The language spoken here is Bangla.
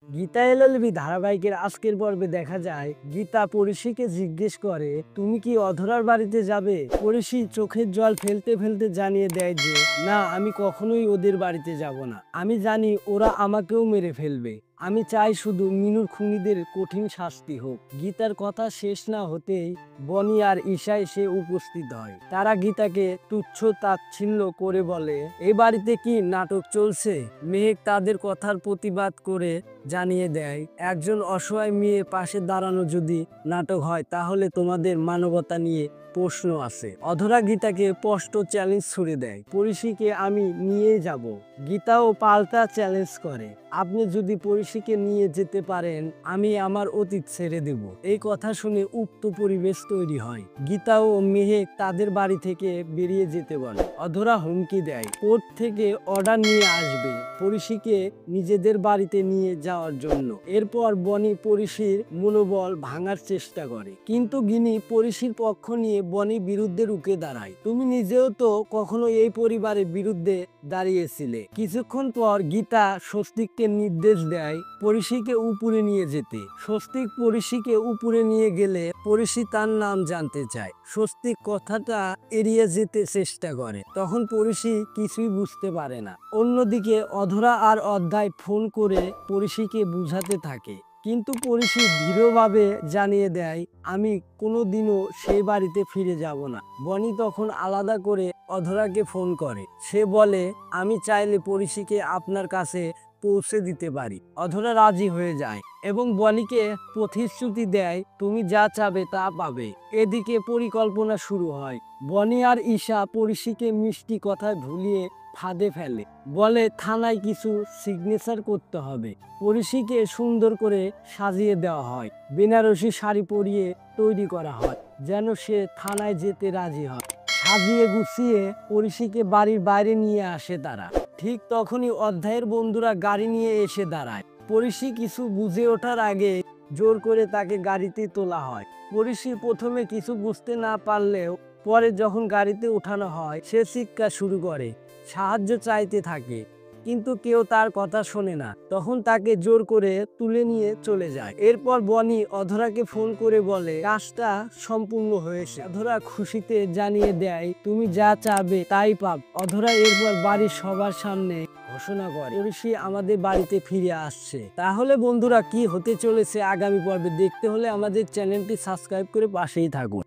গীতা এলএলবি ধারাবাহিকের আজকের পর্বে দেখা যায় গীতা পরিশীকে জিজ্ঞেস করে, তুমি কি অধরার বাড়িতে যাবে? পরিশী চোখের জল ফেলতে ফেলতে জানিয়ে দেয় যে না, আমি কখনোই ওদের বাড়িতে যাব না। আমি জানি ওরা আমাকেও মেরে ফেলবে। আমি চাই শুধু মিনুর খুনিদের কঠিন শাস্তি হোক। গীতার কথা শেষ না হতেই বনি আর ঈশা এসে উপস্থিত হয়। তারা গীতাকে তুচ্ছ তাচ্ছিল্য করে বলে, এই বাড়িতে কি নাটক চলছে? মেহেক তাদের কথার প্রতিবাদ করে জানিয়ে দেয়, একজন অসহায় মেয়ে পাশে দাঁড়ানো যদি নাটক হয় তাহলে তোমাদের মানবতা নিয়ে প্রশ্ন আছে। অধরা গীতাকে স্পষ্ট চ্যালেঞ্জ ছুড়ে দেয়, পরিশীকে আমি নিয়ে যাব। গীতাও পাল্টা চ্যালেঞ্জ করে, আপনি যদি পরিশীকে নিয়ে যেতে পারেন আমি আমার অতীত ছেড়ে দেব। এই কথা শুনে উক্ত পরিবেশ তৈরি হয়। গীতা ও মেহেক তাদের বাড়ি থেকে বেরিয়ে যেতে বলে। অধরা হুমকি দেয়, কোর্ট থেকে অর্ডার নিয়ে আসবে পরিশীকে নিজেদের বাড়িতে নিয়ে যাওয়ার জন্য। এরপর বনি পরিশীর মনোবল ভাঙার চেষ্টা করে, কিন্তু গিনি পরিশীর পক্ষ নিয়ে বনি বিরুদ্ধে রুখে দাঁড়ায়। তুমি নিজেও তো কখনো এই পরিবারের বিরুদ্ধে দাঁড়িয়েছিলে। কিছুক্ষণ পর গীতা স্বস্তিককে নির্দেশ দেয় পরিশীকে উপরে নিয়ে যেতে। স্বস্তিক পরিশীকে উপরে নিয়ে গেলে পরিশী তার নাম জানতে চায়। স্বস্তিক কথাটা এড়িয়ে যেতে চেষ্টা করে, তখন পরিশী কিছুই বুঝতে পারে না। অন্যদিকে অধরা আর অধ্যায় ফোন করে পরিশীকে বুঝাতে থাকে, কিন্তু পরিশী দৃঢ়ভাবে জানিয়ে দেয়, আমি কোনোদিনও সেই বাড়িতে ফিরে যাব না। বনি তখন আলাদা করে অধরাকে ফোন করে। সে বলে, আমি চাইলে পরিশীকে আপনার কাছে পৌঁছে দিতে পারি। অধরা রাজি হয়ে যায় এবং বনিকে প্রতিশ্রুতি দেয়, তুমি যা চাবে তা পাবে। এদিকে পরিকল্পনা শুরু হয়। বনি আর ঈশা পরিশীকে মিষ্টি কথায় ভুলিয়ে ফাঁদে ফেলে। বলে থানায় কিছু সিগনেচার করতে হবে। পরিশীকে সুন্দর করে সাজিয়ে দেওয়া হয়, বেনারসি শাড়ি পরিয়ে তৈরি করা হয় যেন সে থানায় যেতে রাজি হয়। সাজিয়ে গুছিয়ে পরিশীকে বাড়ির বাইরে নিয়ে আসে তারা। ঠিক তখনই অধ্যায়ের বন্ধুরা গাড়ি নিয়ে এসে দাঁড়ায়। পরিশী কিছু বুঝে ওঠার আগে জোর করে তাকে গাড়িতে তোলা হয়। পরিশী প্রথমে কিছু বুঝতে না পারলেও পরে যখন গাড়িতে ওঠানো হয় সে চিৎকার শুরু করে, সাহায্য চাইতে থাকে, কিন্তু কেউ তার কথা শোনে না। তখন তাকে জোর করে তুলে নিয়ে চলে যায়। এরপর বনি অধরাকে ফোন করে বলে কাজটা সম্পূর্ণ হয়েছে। অধরা খুশিতে জানিয়ে দেয়, তুমি যা চাবে তাই পাব। অধরা এরপর বাড়ির সবার সামনে ঘোষণা করে, পরিশী আমাদের বাড়িতে ফিরে আসছে। তাহলে বন্ধুরা কি হতে চলেছে আগামী পর্বে দেখতে হলে আমাদের চ্যানেলটি সাবস্ক্রাইব করে পাশেই থাকুন।